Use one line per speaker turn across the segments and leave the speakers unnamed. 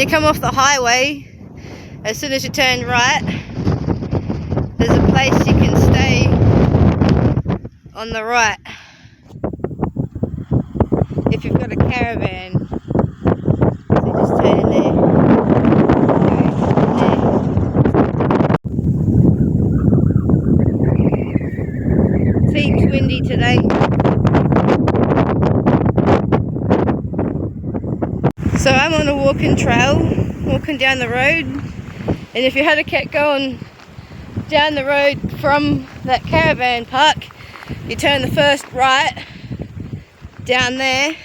you come off the highway, as soon as you turn right, there's a place you can stay on the right if you've got a caravan. So just turn in there. It's heaps windy today. So I'm on a walking trail, walking down the road, and if you had kept going down the road from that caravan park, you turn the first right down there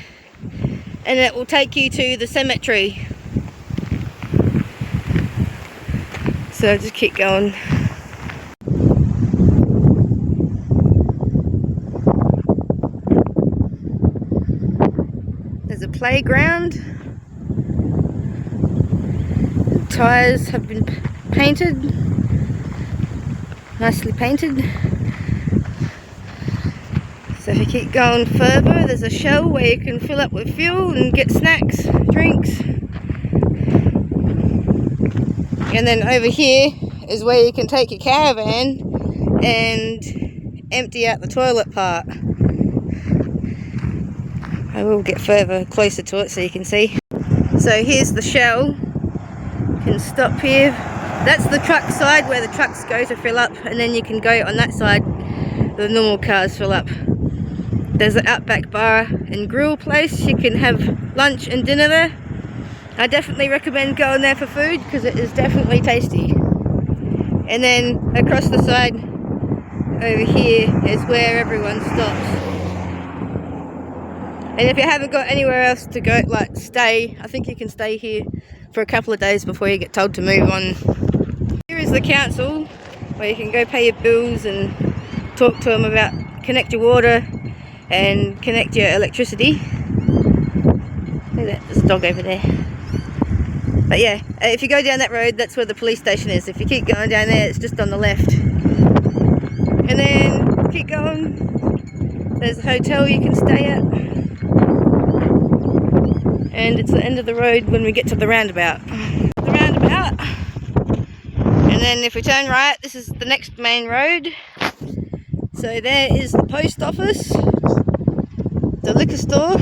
and it will take you to the cemetery. So just keep going. There's a playground. The tyres have been painted, nicely painted. So if you keep going further, there's a shell where you can fill up with fuel and get snacks, drinks. And then over here is where you can take your caravan and empty out the toilet part. I will get further closer to it so you can see. So here's the shell. You can stop here. That's the truck side where the trucks go to fill up, and then you can go on that side the normal cars fill up. There's an Outback bar and grill place. You can have lunch and dinner there. I definitely recommend going there for food because it is definitely tasty. And then across the side over here is where everyone stops. And if you haven't got anywhere else to go, like stay, I think you can stay here for a couple of days before you get told to move on. Here is the council where you can go pay your bills and talk to them about connect your water and connect your electricity. Look at that, there's a dog over there. But yeah, if you go down that road, that's where the police station is. If you keep going down there, it's just on the left. And then keep going, there's a hotel you can stay at. And it's the end of the road when we get to the roundabout. The roundabout. And then if we turn right, this is the next main road. So there is the post office, the liquor store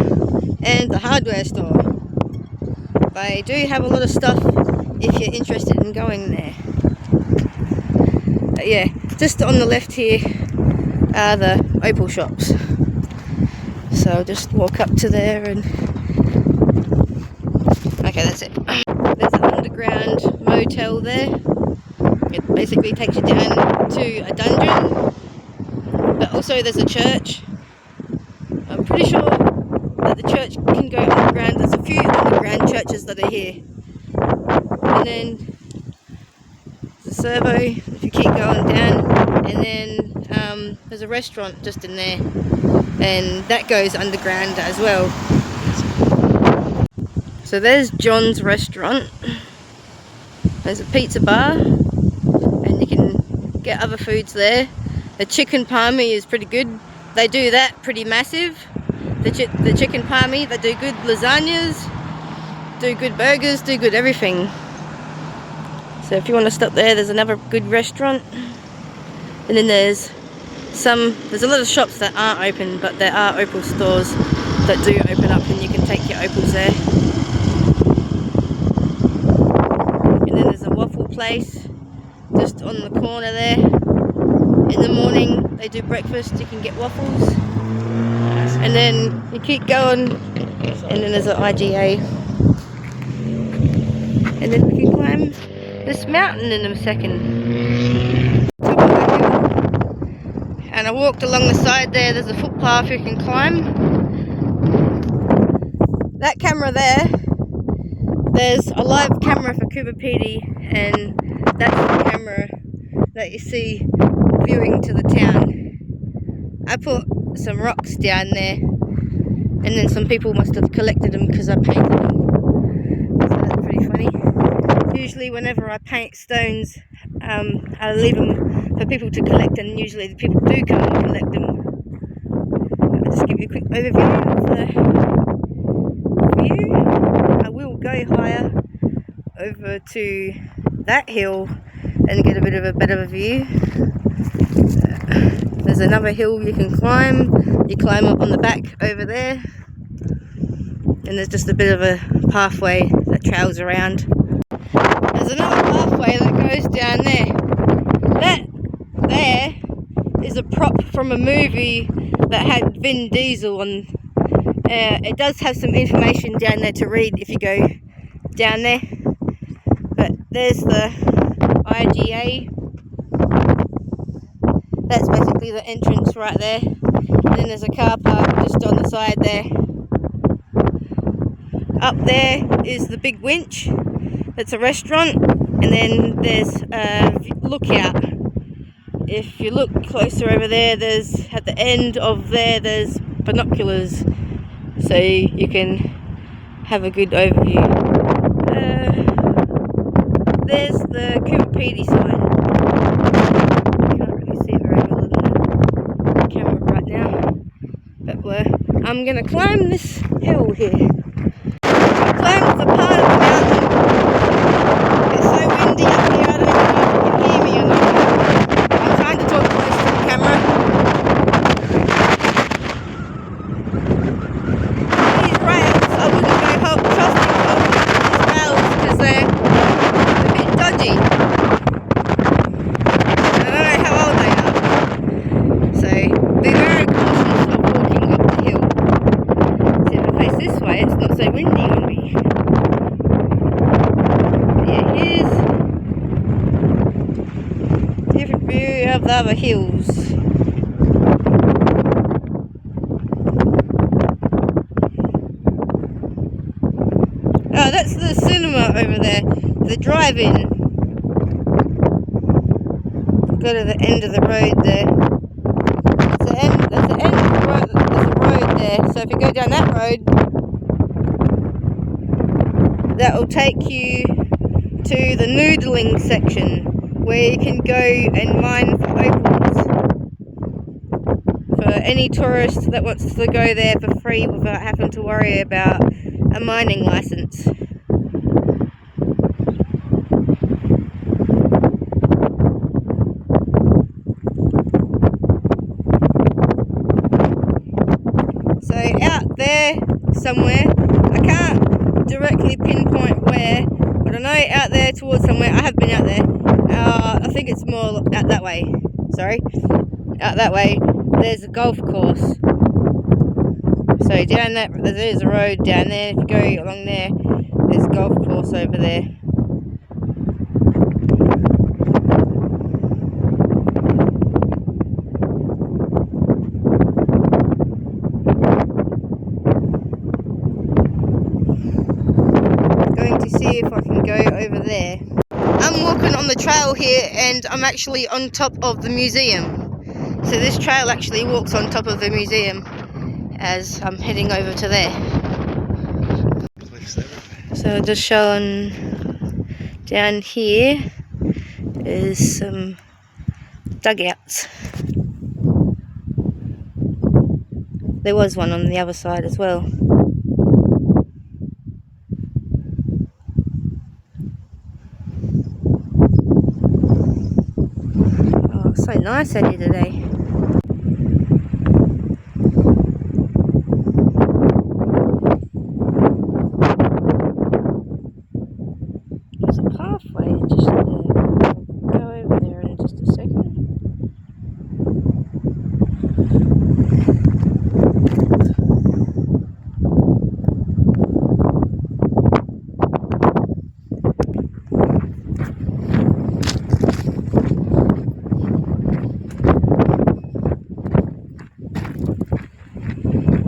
and the hardware store. They do have a lot of stuff if you're interested in going there. But yeah, just on the left here are the Opal shops. So I'll just walk up to there and... Okay, that's it. There's an underground motel there. It basically takes you down to a dungeon. But also there's a church. I'm pretty sure that the church can go underground. There's a few underground churches that are here. And then the servo, if you keep going down, and then there's a restaurant just in there, and that goes underground as well. So there's John's restaurant. There's a pizza bar, and you can get other foods there. The chicken palmy is pretty good. They do that pretty massive. The chicken palmy, they do good lasagnas, do good burgers, do good everything. So if you want to stop there, there's another good restaurant. And then there's a lot of shops that aren't open, but there are Opal stores that do open up and you can take your Opals there. And then there's a waffle place just on the corner there. In the morning they do breakfast, you can get waffles. And then you keep going and then there's an IGA. And then we can climb this mountain in a second. And I walked along the side there's a footpath you can climb. That camera there's a live camera for Coober Pedy, and that's the camera that you see viewing to the town. I put some rocks down there, and then some people must have collected them because I painted them. So that's pretty funny. Usually whenever I paint stones, I leave them for people to collect, and usually the people do come and collect them. I'll just give you a quick overview of the view. I will go higher over to that hill and get a bit of a better view. There's another hill you can climb. You climb up on the back over there, and there's just a bit of a pathway that trails around. There's another pathway that goes down there. That there is a prop from a movie that had Vin Diesel on. It does have some information down there to read if you go down there. But there's the IGA. That's basically the entrance right there. And then there's a car park just on the side there. Up there is the big winch. That's a restaurant. And then there's a lookout. If you look closer over there, there's at the end of there's binoculars. So you can have a good overview. There's the Coober Pedy sign. Can't really see it very well in the camera right now. But I'm going to climb this hill here. I climbed the part of the mountain. It's so windy up here, I don't know if you can hear me or not. I'm trying to talk close to the camera. These rails, I wouldn't go trusting holding these rails because they're a bit dodgy. I don't know how old they are. So be very cautious of walking up the hill. See, if I face this way, it's not so windy on me. Yeah, here's a different view of the other hills. Oh, that's the cinema over there, the drive-in. Go to the end of the road there. There's the end of the road, there's a road there. So if you go down that road, that will take you to the noodling section, where you can go and mine for opals. For any tourist that wants to go there for free without having to worry about a mining license. So out there somewhere, I can't directly pinpoint where, but I know out there towards somewhere, I have been out there, I think it's more out that way, out that way, there's a golf course. So down that, there's a road down there, if you go along there, there's a golf course over there. Going to see if I can go over there. I'm walking on the trail here and I'm actually on top of the museum. So this trail actually walks on top of the museum as I'm heading over to there. So just showing down here is some dugouts. There was one on the other side as well. Oh, it's so nice out here today. There's a pathway just there. I'll go over there in just a second.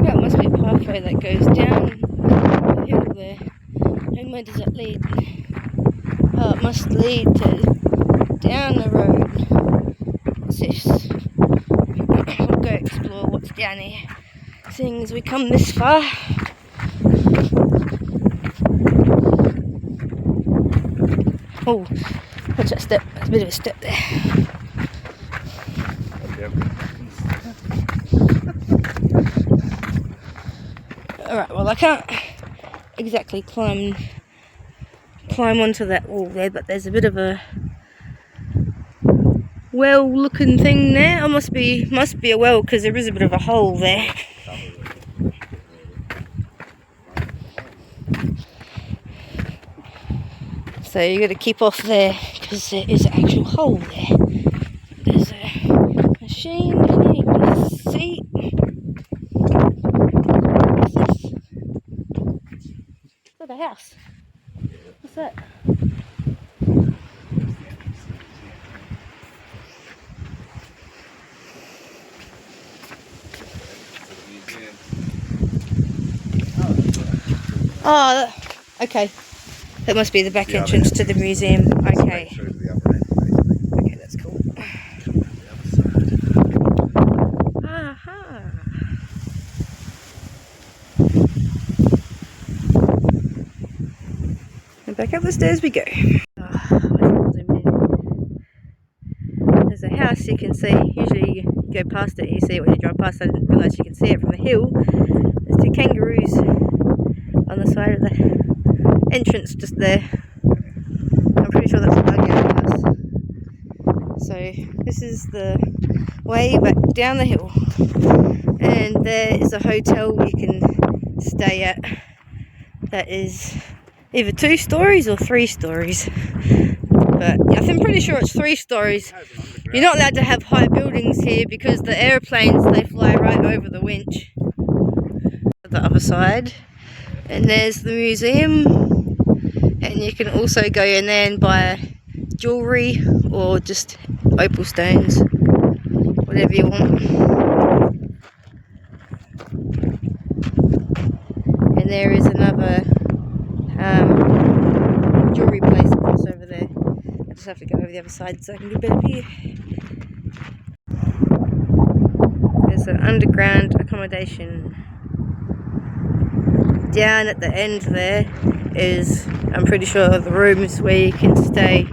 Yeah, it must be a pathway that goes down the hill there. And where does it lead? Oh, it must lead to down the road. What's this? We'll go explore what's down here. Seeing as we come this far. Oh, watch that step. That's a bit of a step there. Alright, well I can't exactly climb climb onto that wall there, but there's a bit of a well looking thing there. It must be a well, because there is a bit of a hole there. So you got to keep off there because there is an actual hole there. There's a machine beneath the seat. What's this? Is that a house? What's that? Oh, okay. That must be the back entrance to the museum. Okay. Okay, that's cool. Aha. And back up the stairs we go. There's a house you can see. Usually you go past it and you see it when you drive past. I didn't realise you can see it from the hill. There's two kangaroos on the side of the entrance just there. I'm pretty sure that's a bug out house. So this is the way back down the hill, and there is a hotel you can stay at that is either 2 stories or 3 stories, but I'm pretty sure it's 3 stories. You're not allowed to have high buildings here because the airplanes, they fly right over the winch. The other side, and there's the museum, and you can also go in there and buy jewellery or just opal stones, whatever you want. And there is another jewellery place across over there. I just have to go over the other side so I can get a better view. There's an underground accommodation. Down at the end there is, I'm pretty sure, the rooms where you can stay.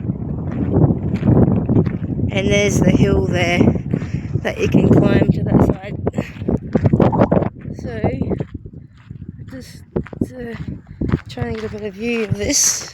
And there's the hill there that you can climb to that side. So, just trying to get a better view of this.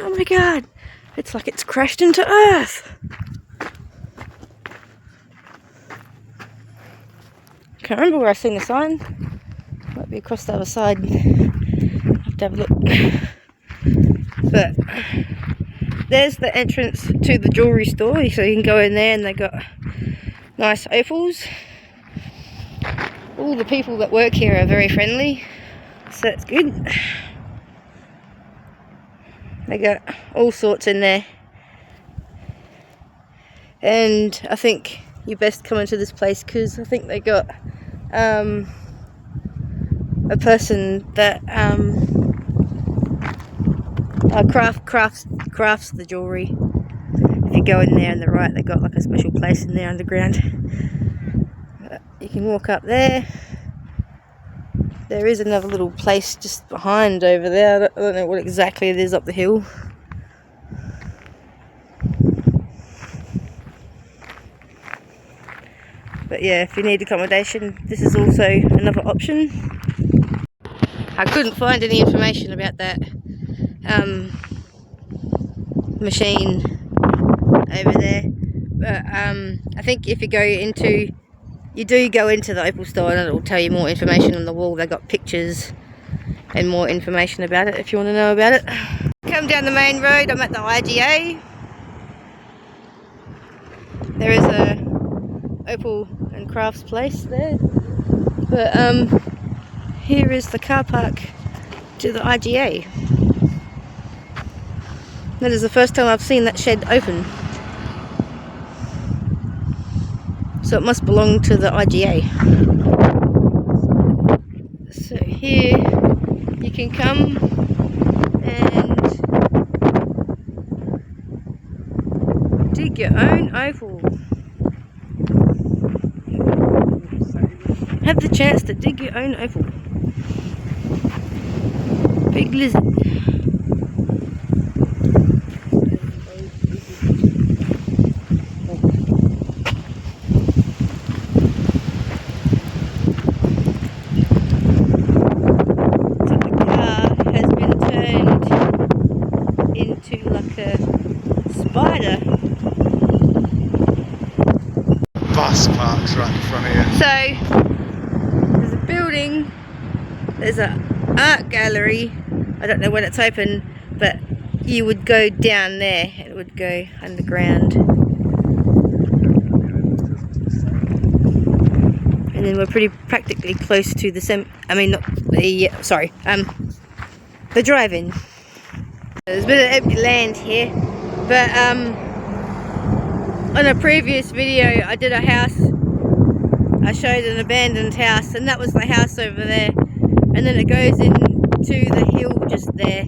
Oh my god, it's like it's crashed into Earth. Can't remember where I seen the sign. Might be across the other side. I'll have to have a look. But there's the entrance to the jewellery store, so you can go in there and they got nice opals. All the people that work here are very friendly, so that's good. They got all sorts in there, and I think you best come into this place because I think they got a person that crafts the jewellery. If you go in there on the right, they got like a special place in there underground. You can walk up there. There is another little place just behind over there. I don't know what exactly it is up the hill. But yeah, if you need accommodation, this is also another option. I couldn't find any information about that machine over there. But I think if you go into the Opal store, and it will tell you more information on the wall. They got pictures and more information about it if you want to know about it. Come down the main road, I'm at the IGA. There is a Opal and Crafts place there. But here is the car park to the IGA. That is the first time I've seen that shed open. So it must belong to the IGA. So here you can come and dig your own opal. have the chance to dig your own opal. Big lizard. So the car has been turned into like a spider.
Bus parks right in front of you.
So there's a building, there's an art gallery. I don't know when it's open, but you would go down there. It would go underground. And then we're pretty practically close to the the drive-in. There's a bit of empty land here, but on a previous video I did a house. I showed an abandoned house, and that was the house over there, and then it goes into the hill just there,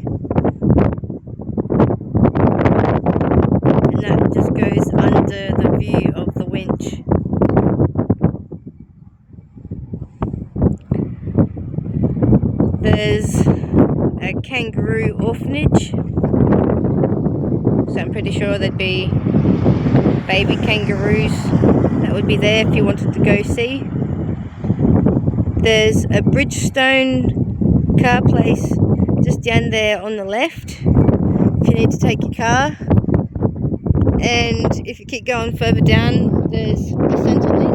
and that just goes under the view of the winch. There's a kangaroo orphanage, so I'm pretty sure there'd be baby kangaroos that would be there if you wanted to go see. There's a Bridgestone car place just down there on the left if you need to take your car, and if you keep going further down there's the Centrelink.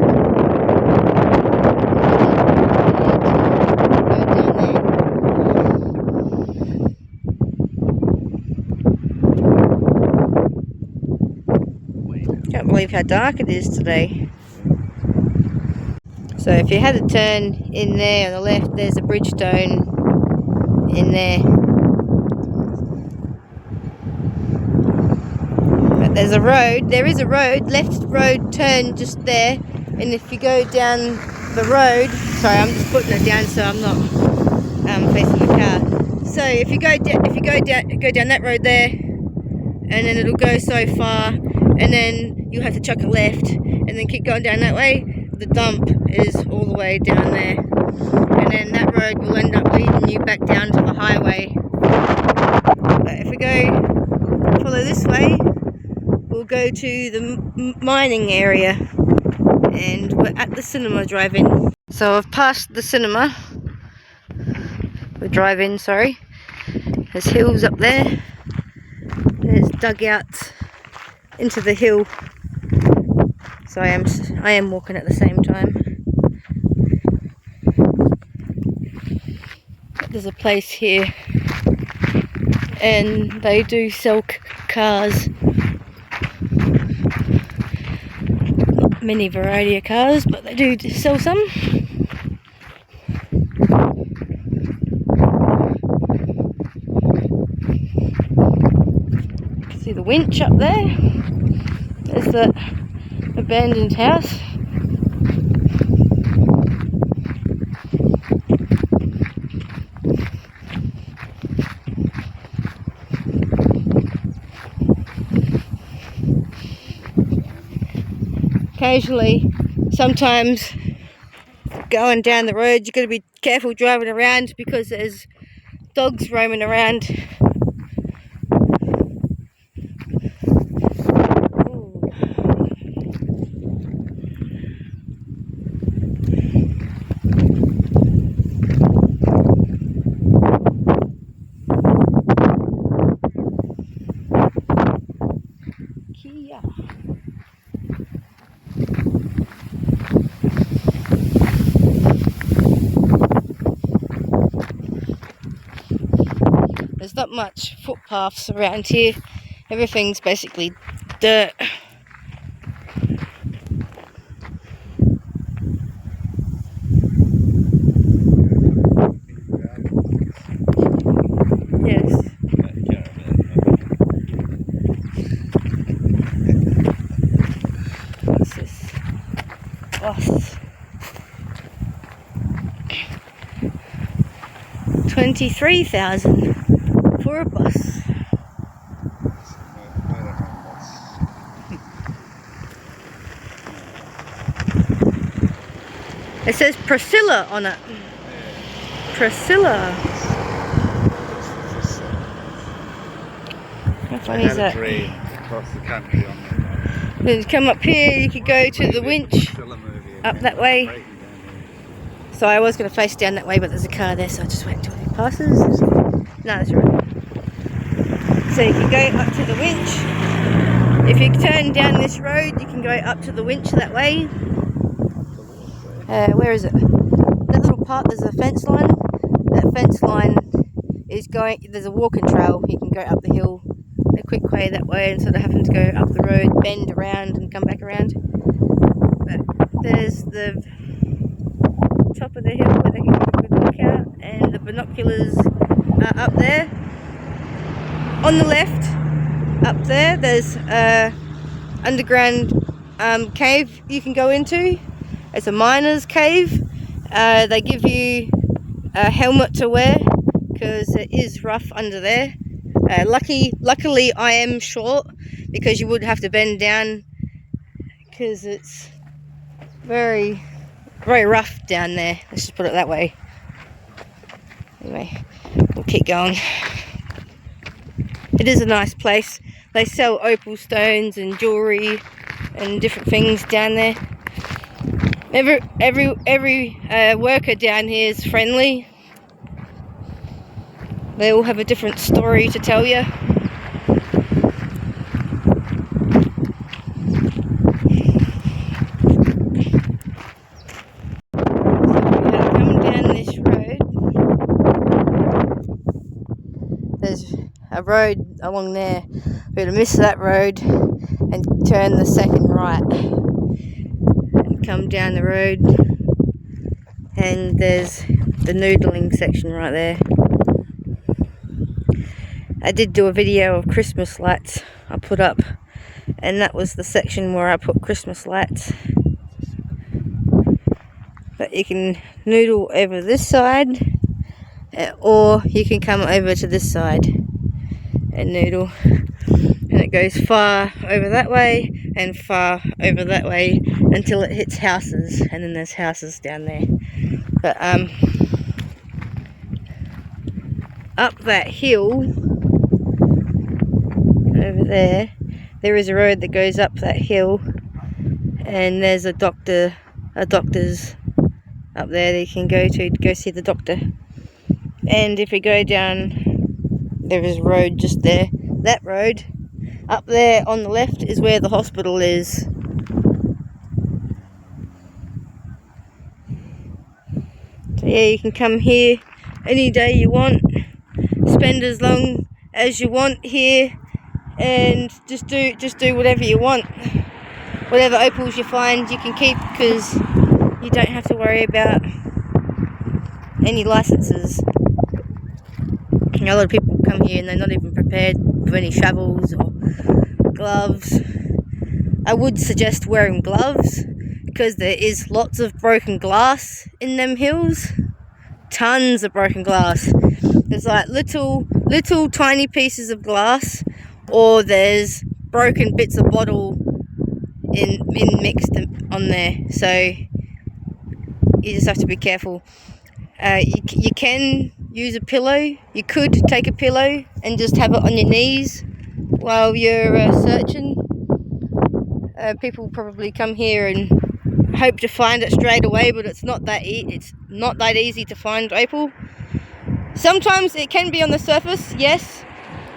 Can't believe how dark it is today. So if you had to turn in there on the left, there's a Bridgestone in there. But there's a road, there is a road, left road turn just there, and if you go down the road, sorry I'm just putting it down so I'm not facing the car. So if you go down that road there, and then it'll go so far, and then you'll have to chuck a left, and then keep going down that way. The dump is all the way down there, and then that road will end up leading you back down to the highway. But if we follow this way, we'll go to the mining area, and we're at the cinema drive-in. So I've passed the cinema, the drive-in, sorry. There's hills up there, there's dugouts into the hill. So I am walking at the same time. There's a place here, and they do sell cars. Not many variety of cars, but they do sell some. You can see the winch up there. There's the abandoned house. Occasionally, sometimes going down the road, you've got to be careful driving around because there's dogs roaming around. There's not much footpaths around here. Everything's basically dirt. Yes. What's this? Bus. 23,000 for a bus. It says Priscilla on it. Priscilla. How funny is that?
Across the country on the
Then you come up here, you could go to the winch up that way. So I was going to face down that way, but there's a car there, so I just wait until he passes. No, that's right. So you can go up to the winch. If you turn down this road, you can go up to the winch that way. Where is it? That little part, there's a fence line. That fence line is going, there's a walking trail. You can go up the hill a quick way that way instead of having to go up the road, bend around and come back around. But there's the top of the hill where they can have a good look out, and the binoculars are up there. On the left, up there, there's a underground cave you can go into. It's a miner's cave. They give you a helmet to wear because it is rough under there. Luckily I am short, because you would have to bend down because it's very, very rough down there. Let's just put it that way. Anyway, we'll keep going. It is a nice place. They sell opal stones and jewellery and different things down there. Every worker down here is friendly. They all have a different story to tell you. Coming down this road, there's a road along there. We're going to miss that road and turn the second right and come down the road, and there's the noodling section right there. I did do a video of Christmas lights I put up, and that was the section where I put Christmas lights. But you can noodle over this side, or you can come over to this side and noodle, and it goes far over that way and far over that way until it hits houses, and then there's houses down there. But up that hill over there, there is a road that goes up that hill, and there's a doctor's up there that you can go to go see the doctor. And if we go down, there is a road just there. That road up there on the left is where the hospital is. So yeah, you can come here any day you want, spend as long as you want here, and just do whatever you want. Whatever opals you find, you can keep, because you don't have to worry about any licenses. A lot of people come here and they're not even prepared with any shovels or gloves. I would suggest wearing gloves, because there is lots of broken glass in them hills. Tons of broken glass. There's like little tiny pieces of glass, or there's broken bits of bottle in mixed on there. So you just have to be careful. You can use a pillow. You could take a pillow and just have it on your knees while you're searching. People probably come here and hope to find it straight away, but it's not that easy to find opal. Sometimes it can be on the surface. Yes,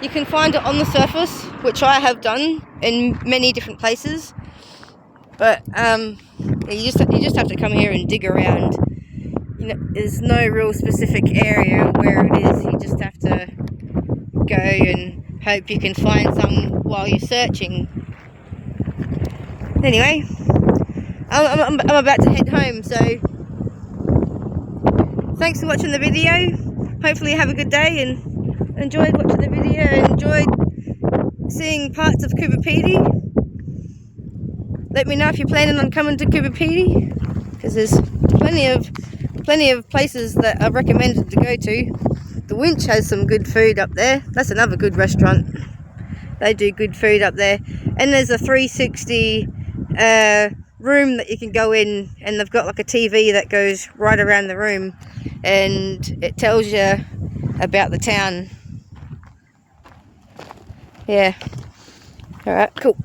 you can find it on the surface, which I have done in many different places. But you just have to come here and dig around. You know, there's no real specific area where it is. You just have to go and hope you can find some while you're searching. Anyway, I'm about to head home, so thanks for watching the video. Hopefully you have a good day and enjoyed watching the video and enjoyed seeing parts of Coober Pedy. Let me know if you're planning on coming to Coober Pedy, because there's plenty of places that are recommended to go to. The Winch has some good food up there. That's another good restaurant. They do good food up there. And there's a 360 room that you can go in, and they've got like a TV that goes right around the room, and it tells you about the town. Yeah. Alright, cool.